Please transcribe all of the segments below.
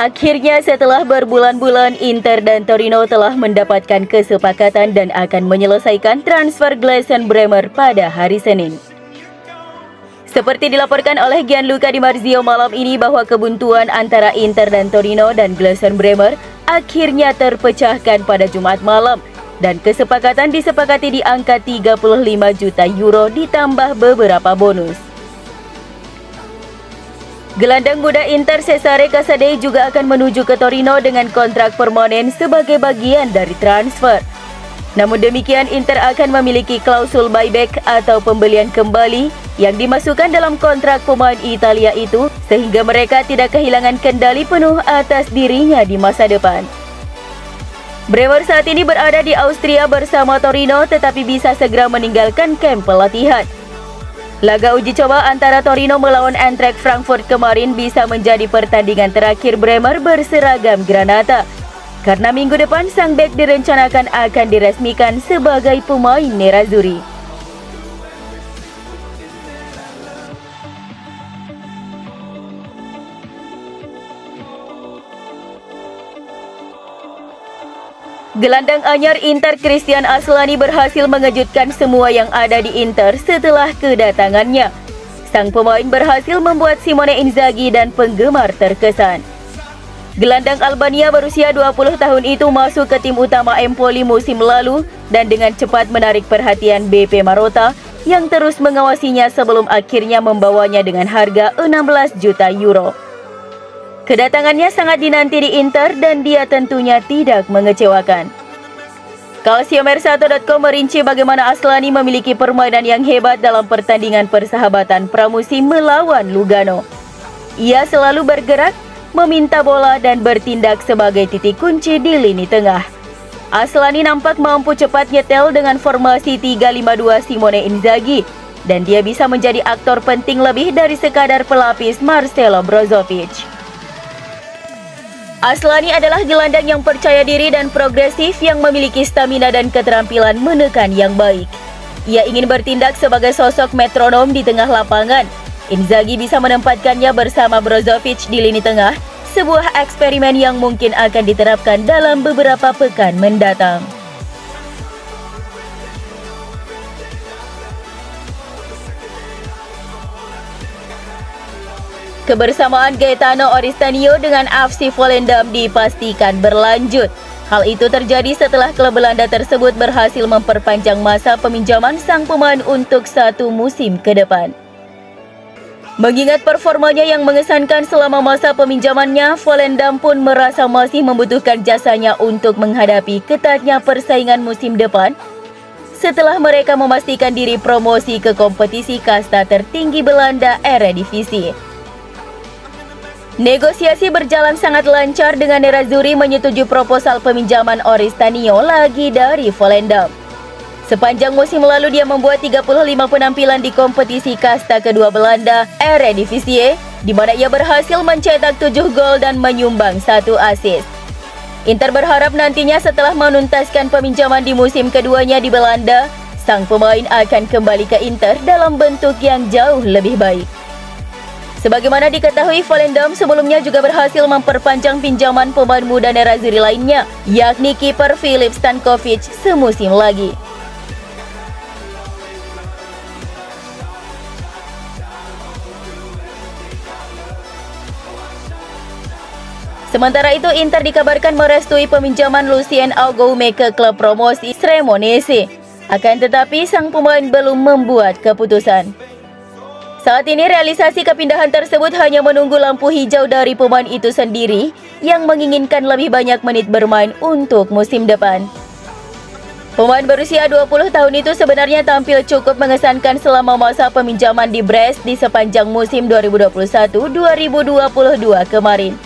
Akhirnya setelah berbulan-bulan Inter dan Torino telah mendapatkan kesepakatan dan akan menyelesaikan transfer Gleison Bremer pada hari Senin. Seperti dilaporkan oleh Gianluca Di Marzio malam ini bahwa kebuntuan antara Inter dan Torino dan Gleison Bremer akhirnya terpecahkan pada Jumat malam dan kesepakatan disepakati di angka 35 juta euro ditambah beberapa bonus. Gelandang muda Inter Cesare Casade juga akan menuju ke Torino dengan kontrak permanen sebagai bagian dari transfer. Namun demikian, Inter akan memiliki klausul buyback atau pembelian kembali yang dimasukkan dalam kontrak pemain Italia itu sehingga mereka tidak kehilangan kendali penuh atas dirinya di masa depan. Bremer saat ini berada di Austria bersama Torino tetapi bisa segera meninggalkan kamp pelatihan. Laga uji coba antara Torino melawan Eintracht Frankfurt kemarin bisa menjadi pertandingan terakhir Bremer berseragam Granata. Karena minggu depan sang bek direncanakan akan diresmikan sebagai pemain Nerazzurri. Gelandang anyar Inter Christian Aslani berhasil mengejutkan semua yang ada di Inter setelah kedatangannya. Sang pemain berhasil membuat Simone Inzaghi dan penggemar terkesan. Gelandang Albania berusia 20 tahun itu masuk ke tim utama Empoli musim lalu dan dengan cepat menarik perhatian BP Marotta yang terus mengawasinya sebelum akhirnya membawanya dengan harga 16 juta euro. Kedatangannya sangat dinanti di Inter dan dia tentunya tidak mengecewakan. Calciomercato.com merinci bagaimana Aslani memiliki permainan yang hebat dalam pertandingan persahabatan pramusim melawan Lugano. Ia selalu bergerak, meminta bola dan bertindak sebagai titik kunci di lini tengah. Aslani nampak mampu cepat nyetel dengan formasi 3-5-2 Simone Inzaghi dan dia bisa menjadi aktor penting lebih dari sekadar pelapis Marcelo Brozovic. Aslani adalah gelandang yang percaya diri dan progresif yang memiliki stamina dan keterampilan menekan yang baik. Ia ingin bertindak sebagai sosok metronom di tengah lapangan. Inzaghi bisa menempatkannya bersama Brozovic di lini tengah, sebuah eksperimen yang mungkin akan diterapkan dalam beberapa pekan mendatang. Kebersamaan Gaetano Oristanio dengan FC Volendam dipastikan berlanjut. Hal itu terjadi setelah klub Belanda tersebut berhasil memperpanjang masa peminjaman sang pemain untuk 1 musim ke depan. Mengingat performanya yang mengesankan selama masa peminjamannya, Volendam pun merasa masih membutuhkan jasanya untuk menghadapi ketatnya persaingan musim depan setelah mereka memastikan diri promosi ke kompetisi kasta tertinggi Belanda Eredivisie. Negosiasi berjalan sangat lancar dengan Nerazzurri menyetujui proposal peminjaman Oristanio lagi dari Volendam. Sepanjang musim lalu dia membuat 35 penampilan di kompetisi kasta kedua Belanda Eredivisie, di mana ia berhasil mencetak 7 gol dan menyumbang 1 assist. Inter berharap nantinya setelah menuntaskan peminjaman di musim keduanya di Belanda, sang pemain akan kembali ke Inter dalam bentuk yang jauh lebih baik. Sebagaimana diketahui, Volendam sebelumnya juga berhasil memperpanjang pinjaman pemain muda Nerazzurri lainnya, yakni kiper Filip Stankovic semusim lagi. Sementara itu, Inter dikabarkan merestui peminjaman Lucien Augoume ke klub promosi Cremonese. Akan tetapi, sang pemain belum membuat keputusan. Saat ini realisasi kepindahan tersebut hanya menunggu lampu hijau dari pemain itu sendiri yang menginginkan lebih banyak menit bermain untuk musim depan. Pemain berusia 20 tahun itu sebenarnya tampil cukup mengesankan selama masa peminjaman di Brest di sepanjang musim 2021-2022 kemarin.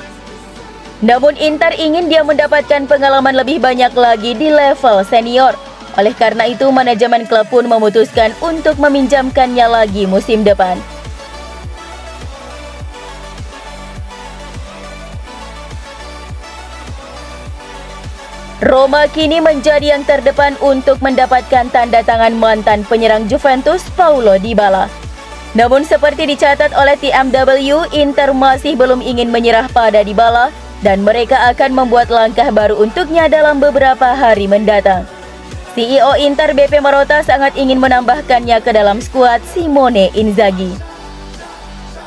Namun Inter ingin dia mendapatkan pengalaman lebih banyak lagi di level senior. Oleh karena itu, manajemen klub pun memutuskan untuk meminjamkannya lagi musim depan. Roma kini menjadi yang terdepan untuk mendapatkan tanda tangan mantan penyerang Juventus Paulo Dybala. Namun seperti dicatat oleh TMW, Inter masih belum ingin menyerah pada Dybala dan mereka akan membuat langkah baru untuknya dalam beberapa hari mendatang. CEO Inter BP Marotta sangat ingin menambahkannya ke dalam skuad Simone Inzaghi.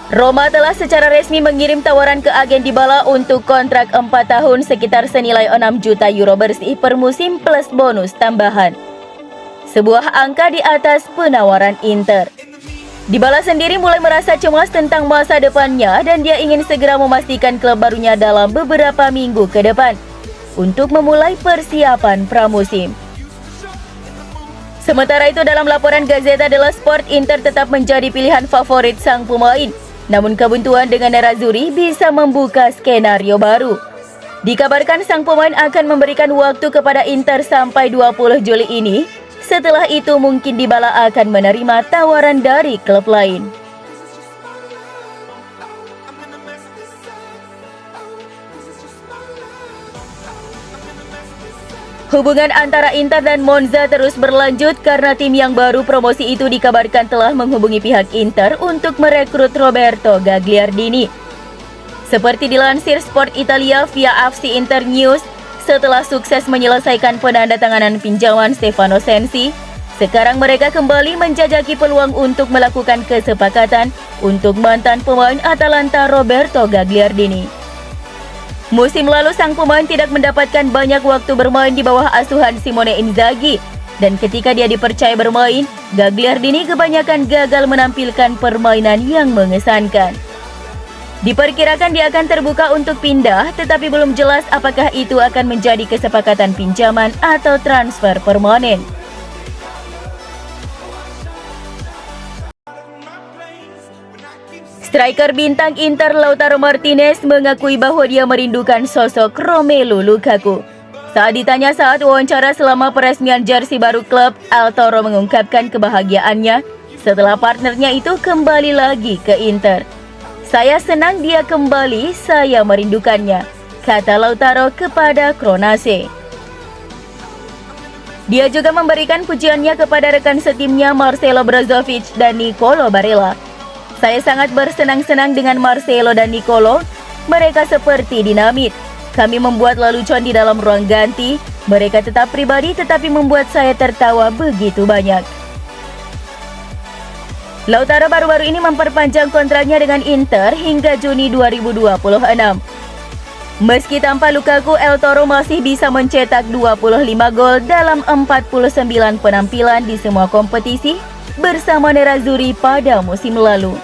Roma telah secara resmi mengirim tawaran ke agen Dybala untuk kontrak 4 tahun sekitar senilai 6 juta euro bersih per musim plus bonus tambahan. Sebuah angka di atas penawaran Inter. Dybala sendiri mulai merasa cemas tentang masa depannya dan dia ingin segera memastikan klub barunya dalam beberapa minggu ke depan untuk memulai persiapan pramusim. Sementara itu dalam laporan Gazzetta dello Sport, Inter tetap menjadi pilihan favorit sang pemain. Namun kebuntuan dengan Nerazzurri bisa membuka skenario baru. Dikabarkan sang pemain akan memberikan waktu kepada Inter sampai 20 Juli ini. Setelah itu mungkin Dybala akan menerima tawaran dari klub lain. Hubungan antara Inter dan Monza terus berlanjut karena tim yang baru promosi itu dikabarkan telah menghubungi pihak Inter untuk merekrut Roberto Gagliardini. Seperti dilansir Sport Italia via FC Inter News, setelah sukses menyelesaikan penandatanganan pinjaman Stefano Sensi, sekarang mereka kembali menjajaki peluang untuk melakukan kesepakatan untuk mantan pemain Atalanta Roberto Gagliardini. Musim lalu sang pemain tidak mendapatkan banyak waktu bermain di bawah asuhan Simone Inzaghi, dan ketika dia dipercaya bermain, Gagliardini kebanyakan gagal menampilkan permainan yang mengesankan. Diperkirakan dia akan terbuka untuk pindah, tetapi belum jelas apakah itu akan menjadi kesepakatan pinjaman atau transfer permanen. Striker bintang Inter Lautaro Martinez mengakui bahwa dia merindukan sosok Romelu Lukaku. Saat ditanya saat wawancara selama peresmian jersey baru klub, Lautaro mengungkapkan kebahagiaannya setelah partnernya itu kembali lagi ke Inter. "Saya senang dia kembali, saya merindukannya," kata Lautaro kepada Cronace. Dia juga memberikan pujiannya kepada rekan setimnya Marcelo Brozovic dan Nicolo Barella. "Saya sangat bersenang-senang dengan Marcelo dan Nicolo. Mereka seperti dinamit. Kami membuat lelucon di dalam ruang ganti. Mereka tetap pribadi tetapi membuat saya tertawa begitu banyak." Lautaro baru-baru ini memperpanjang kontraknya dengan Inter hingga Juni 2026. Meski tanpa Lukaku, Lautaro masih bisa mencetak 25 gol dalam 49 penampilan di semua kompetisi bersama Nerazzurri pada musim lalu.